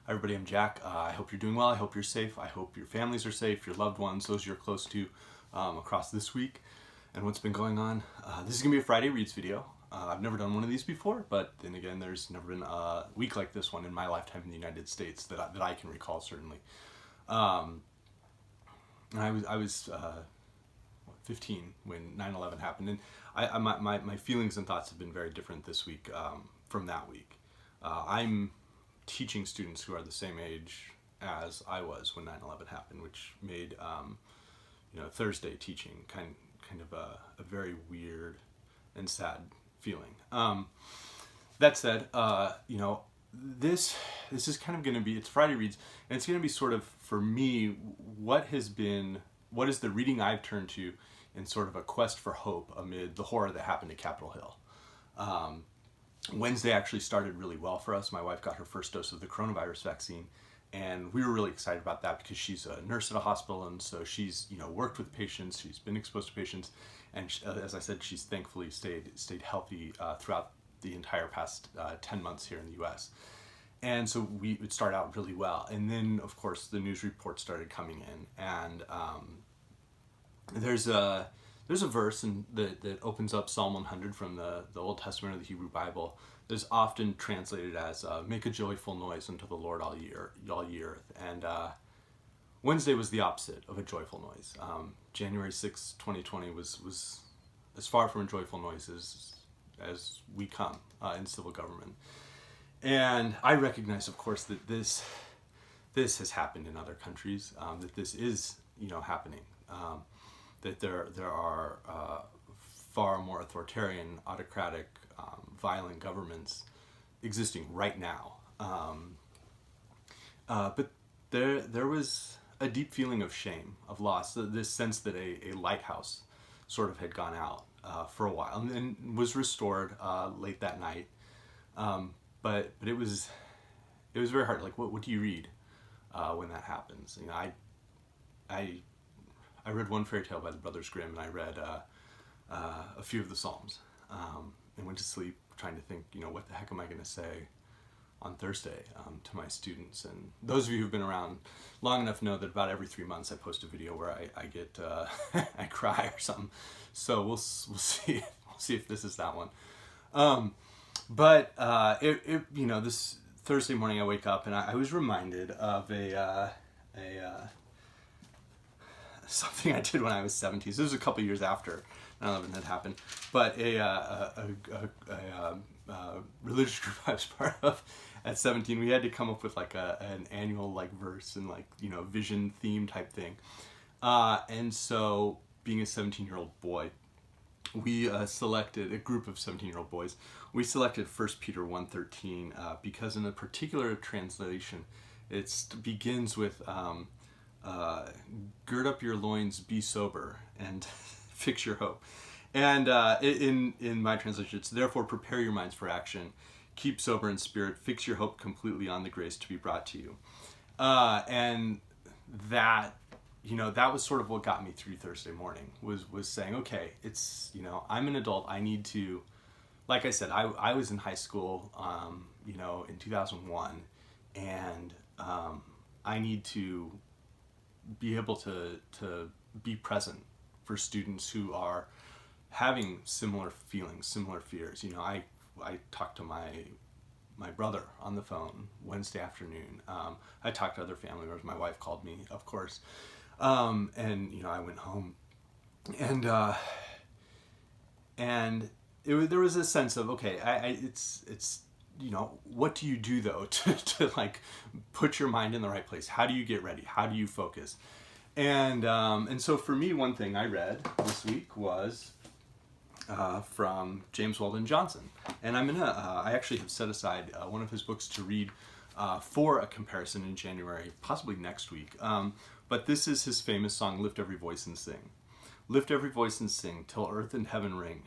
Hi everybody, I'm Jack. I hope you're doing well. I hope you're safe. I hope your families are safe, your loved ones, those you're close to across this week and what's been going on. This is going to be a Friday Reads video. I've never done one of these before, but then again, there's never been a week like this one in my lifetime in the United States that I can recall, certainly. I was 15 when 9/11 happened, and my feelings and thoughts have been very different this week from that week. I'm teaching students who are the same age as I was when 9/11 happened, which made Thursday teaching kind of a very weird and sad feeling. That said, this is kind of going to be, it's Friday Reads, and it's going to be sort of, for me, what is the reading I've turned to in sort of a quest for hope amid the horror that happened at Capitol Hill. Wednesday actually started really well for us. My wife got her first dose of the coronavirus vaccine, and we were really excited about that because she's a nurse at a hospital, and so she's worked with patients, she's been exposed to patients, and as I said, she's thankfully stayed healthy throughout the entire past 10 months here in the U.S. And so it started out really well, and then of course the news reports started coming in, and there's a verse that opens up Psalm 100 from the Old Testament of the Hebrew Bible that's often translated as "Make a joyful noise unto the Lord all ye earth." And Wednesday was the opposite of a joyful noise. January 6, 2020 was as far from a joyful noise as we come in civil government. And I recognize, of course, that this has happened in other countries, that this is happening. That there are far more authoritarian, autocratic, violent governments existing right now. But there was a deep feeling of shame, of loss, this sense that a lighthouse sort of had gone out for a while and then was restored late that night. But it was very hard. Like, what do you read when that happens? I read one fairy tale by the Brothers Grimm, and I read a few of the Psalms, and went to sleep trying to think, what the heck am I going to say on Thursday to my students? And those of you who've been around long enough know that about every 3 months I post a video where I get I cry or something. So we'll see if this is that one. But this Thursday morning I wake up and I was reminded of something I did when I was 17. So this was a couple years after 9/11 had happened. But a religious group I was part of at 17, we had to come up with like an annual verse and vision theme type thing. And so, being a 17-year-old boy, we selected a group of 17-year-old boys. We selected 1 Peter 1:13 because in a particular translation, it begins with gird up your loins, be sober, and fix your hope. And in my translation, it's therefore prepare your minds for action, keep sober in spirit, fix your hope completely on the grace to be brought to you. And that was sort of what got me through Thursday morning, was saying, okay, it's, I'm an adult. I need to, like I said, I was in high school, in 2001, and I need to be able to be present for students who are having similar feelings, similar fears. I talked to my brother on the phone Wednesday afternoon. I talked to other family members. My wife called me, of course. And I went home, and there was a sense of, okay, it's what do you do though to put your mind in the right place? How do you get ready? How do you focus? And so for me, one thing I read this week was from James Weldon Johnson, and I actually have set aside one of his books to read for a comparison in January, possibly next week. But this is his famous song, "Lift Every Voice and Sing." Lift every voice and sing till earth and heaven ring.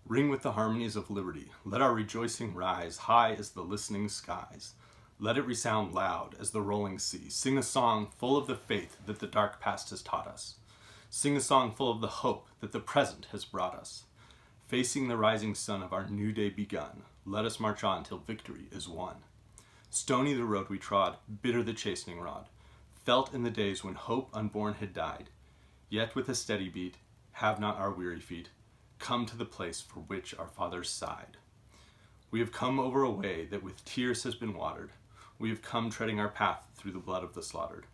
Ring with the harmonies of liberty. Let our rejoicing rise high as the listening skies. Let it resound loud as the rolling sea. Sing a song full of the faith that the dark past has taught us. Sing a song full of the hope that the present has brought us. Facing the rising sun of our new day begun, let us march on till victory is won. Stony the road we trod, bitter the chastening rod, felt in the days when hope unborn had died. Yet with a steady beat, have not our weary feet come to the place for which our fathers sighed. We have come over a way that with tears has been watered. We have come treading our path through the blood of the slaughtered.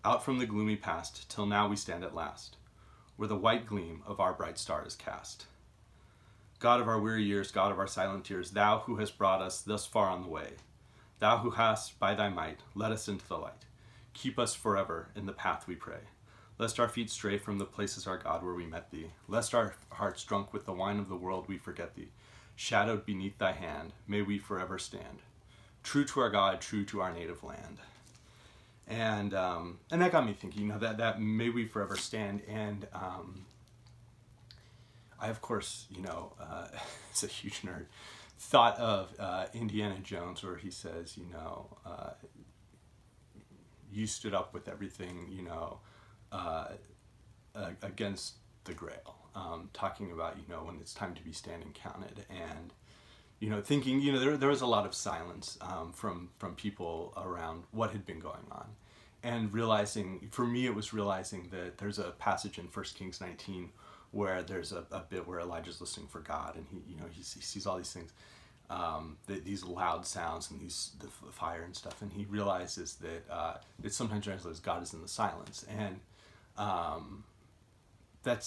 Out from the gloomy past, till now we stand at last, where the white gleam of our bright star is cast. God of our weary years, God of our silent tears, thou who hast brought us thus far on the way, thou who hast, by thy might, led us into the light, keep us forever in the path we pray. Lest our feet stray from the places, our God, where we met thee, lest our hearts drunk with the wine of the world we forget thee, shadowed beneath thy hand, may we forever stand, true to our God, true to our native land. And that got me thinking, that may we forever stand. And I, of course, as a huge nerd, thought of Indiana Jones, where he says, you stood up with everything, against the Grail, talking about, when it's time to be standing counted. And, thinking, there was a lot of silence from people around what had been going on. And realizing, for me, it was realizing that there's a passage in 1 Kings 19 where there's a bit where Elijah's listening for God, and he sees all these things, these loud sounds and the fire and stuff, and he realizes that it's sometimes translated as God is in the silence, and that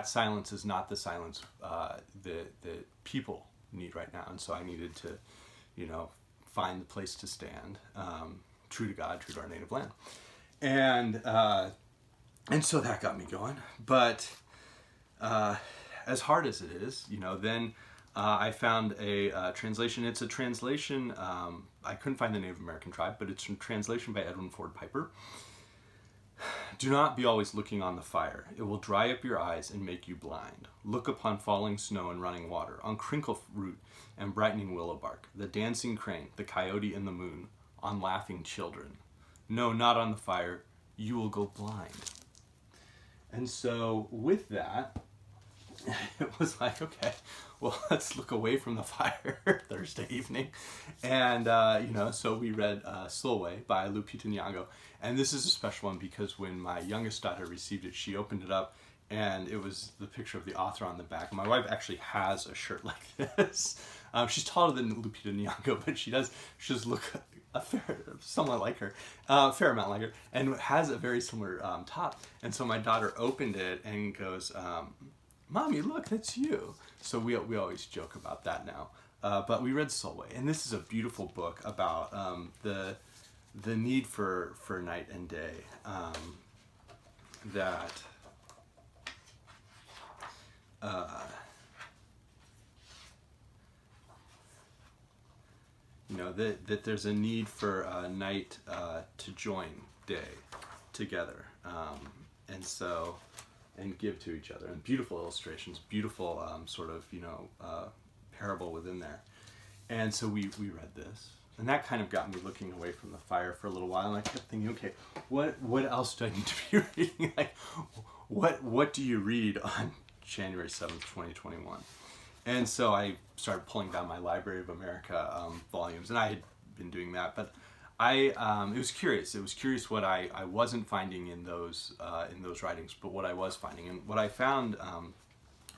silence is not the silence that people need right now. And so I needed to, find the place to stand, true to God, true to our native land, and so that got me going. But as hard as it is, then I found a translation. It's a translation. I couldn't find the Native American tribe, but it's a translation by Edwin Ford Piper. Do not be always looking on the fire. It will dry up your eyes and make you blind. Look upon falling snow and running water, on crinkle root and brightening willow bark, the dancing crane, the coyote and the moon, on laughing children. No, not on the fire. You will go blind. And so with that, it was like, okay, well, let's look away from the fire Thursday evening. And, so we read Sulwe by Lupita Nyong'o. And this is a special one because when my youngest daughter received it, she opened it up and it was the picture of the author on the back. My wife actually has a shirt like this. She's taller than Lupita Nyong'o, but she does look somewhat like her, a fair amount like her, and has a very similar top. And so my daughter opened it and goes, Mommy, look, that's you. So we always joke about that now. But we read Sulwe, and this is a beautiful book about the need for night and day. That there's a need for night to join day together, and give to each other, and beautiful illustrations, beautiful parable within there. And so we read this, and that kind of got me looking away from the fire for a little while, and I kept thinking, okay, what else do I need to be reading? Like, what do you read on January 7th, 2021? And so I started pulling down my Library of America volumes, and I had been doing that, but it was curious. It was curious what I wasn't finding in those writings, but what I was finding. And what I found,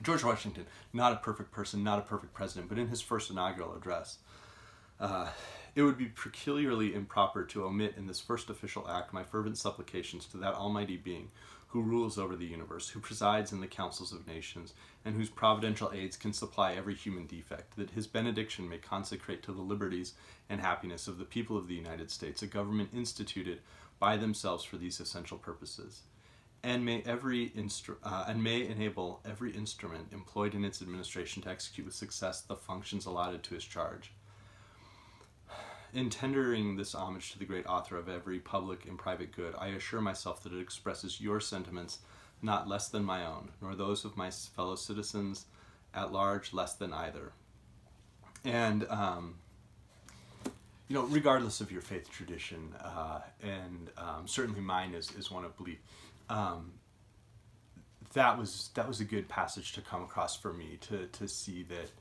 George Washington, not a perfect person, not a perfect president, but in his first inaugural address, it would be peculiarly improper to omit in this first official act my fervent supplications to that almighty being who rules over the universe, who presides in the councils of nations, and whose providential aids can supply every human defect, that his benediction may consecrate to the liberties and happiness of the people of the United States a government instituted by themselves for these essential purposes, and may enable every instrument employed in its administration to execute with success the functions allotted to his charge. In tendering this homage to the great author of every public and private good, I assure myself that it expresses your sentiments not less than my own, nor those of my fellow citizens at large less than either. And, regardless of your faith tradition, and certainly mine is one of belief, that was a good passage to come across for me, to see that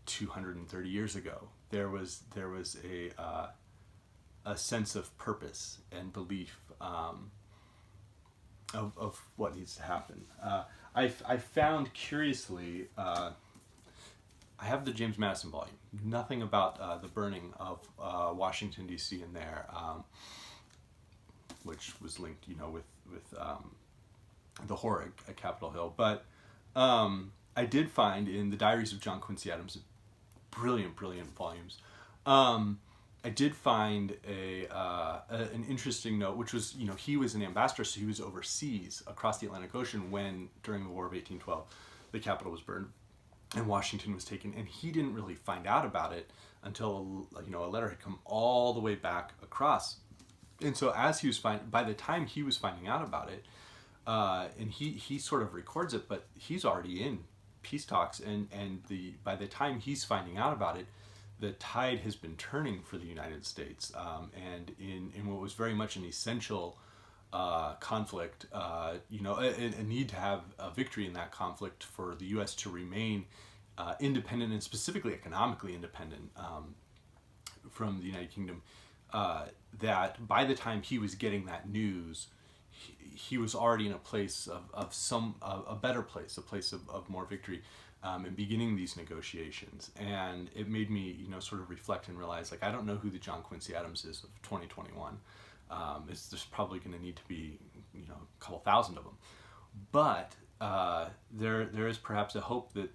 230 years ago, there was a sense of purpose and belief of what needs to happen. I found curiously, I have the James Madison volume. Nothing about the burning of Washington D.C. in there, which was linked, with the horror at Capitol Hill. But I did find in the Diaries of John Quincy Adams, brilliant volumes. I did find an interesting note, which was, he was an ambassador, so he was overseas across the Atlantic Ocean when, during the War of 1812, the Capitol was burned and Washington was taken, and he didn't really find out about it until a letter had come all the way back across. And so as he was by the time he was finding out about it, and he sort of records it, but he's already in peace talks, and by the time he's finding out about it, the tide has been turning for the United States, and in what was very much an essential conflict, a need to have a victory in that conflict for the U.S. to remain independent, and specifically economically independent from the United Kingdom. That by the time he was getting that news, he was already in a place of a better place, a place of more victory. And beginning these negotiations, and it made me, sort of reflect and realize, I don't know who the John Quincy Adams is of 2021. There's probably going to need to be, a couple thousand of them, but there is perhaps a hope that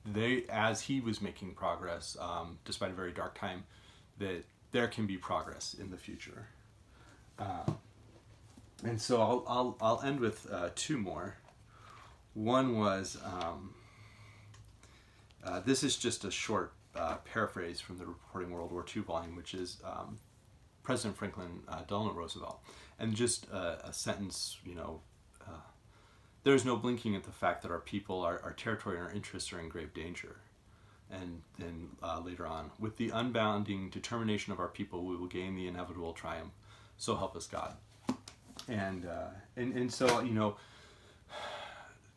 they, as he was making progress, despite a very dark time, that there can be progress in the future. And so I'll end with two more. One was. This is just a short paraphrase from the Reporting World War II volume, which is President Franklin Delano Roosevelt. And just a sentence, there is no blinking at the fact that our people, our territory, and our interests are in grave danger. And then later on, with the unbounding determination of our people, we will gain the inevitable triumph. So help us God. And so,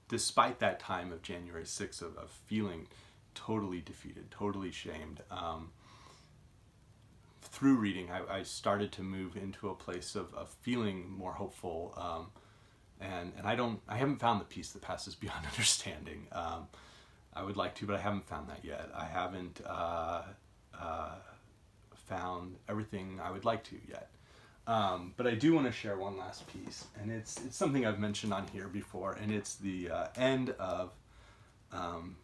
despite that time of January 6th of feeling totally defeated, totally shamed, through reading, I started to move into a place of feeling more hopeful, and I haven't found the peace that passes beyond understanding. I would like to, but I haven't found that yet. I haven't found everything I would like to yet. But I do want to share one last piece, and it's something I've mentioned on here before, and it's the end of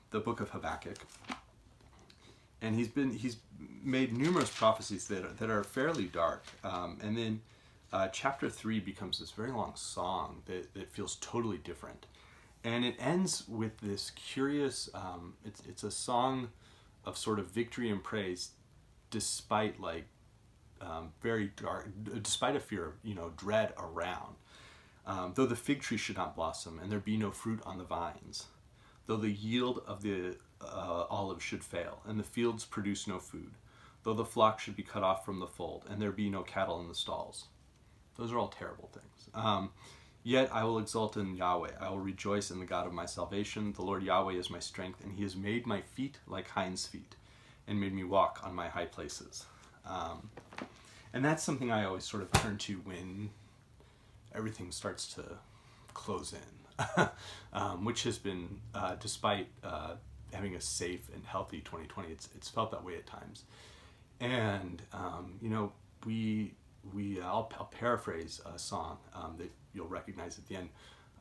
the book of Habakkuk. And he's made numerous prophecies that are fairly dark, and then chapter 3 becomes this very long song that feels totally different, and it ends with this curious. It's a song of sort of victory and praise, despite very dark, despite a fear of dread around. Though the fig tree should not blossom, and there be no fruit on the vines, though the yield of the olive should fail, and the fields produce no food, though the flock should be cut off from the fold, and there be no cattle in the stalls. Those are all terrible things. Yet I will exult in Yahweh. I will rejoice in the God of my salvation. The Lord Yahweh is my strength, and he has made my feet like hinds' feet, and made me walk on my high places. And that's something I always sort of turn to when everything starts to close in, which has been, despite having a safe and healthy 2020, it's felt that way at times. And I'll paraphrase a song that you'll recognize at the end.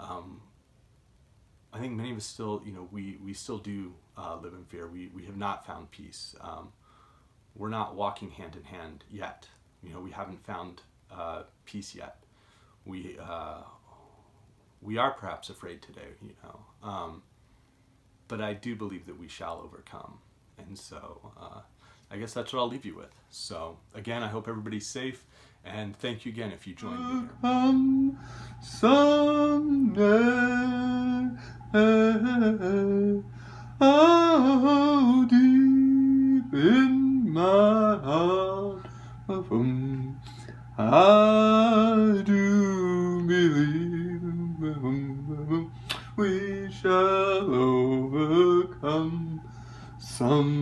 I think many of us still, we still do live in fear. We have not found peace. We're not walking hand in hand yet. We haven't found peace yet. We are perhaps afraid today, but I do believe that we shall overcome. And so I guess that's what I'll leave you with. So again, I hope everybody's safe, and thank you again if you joined me here. Come someday, oh, deep in my heart, I do believe we shall overcome some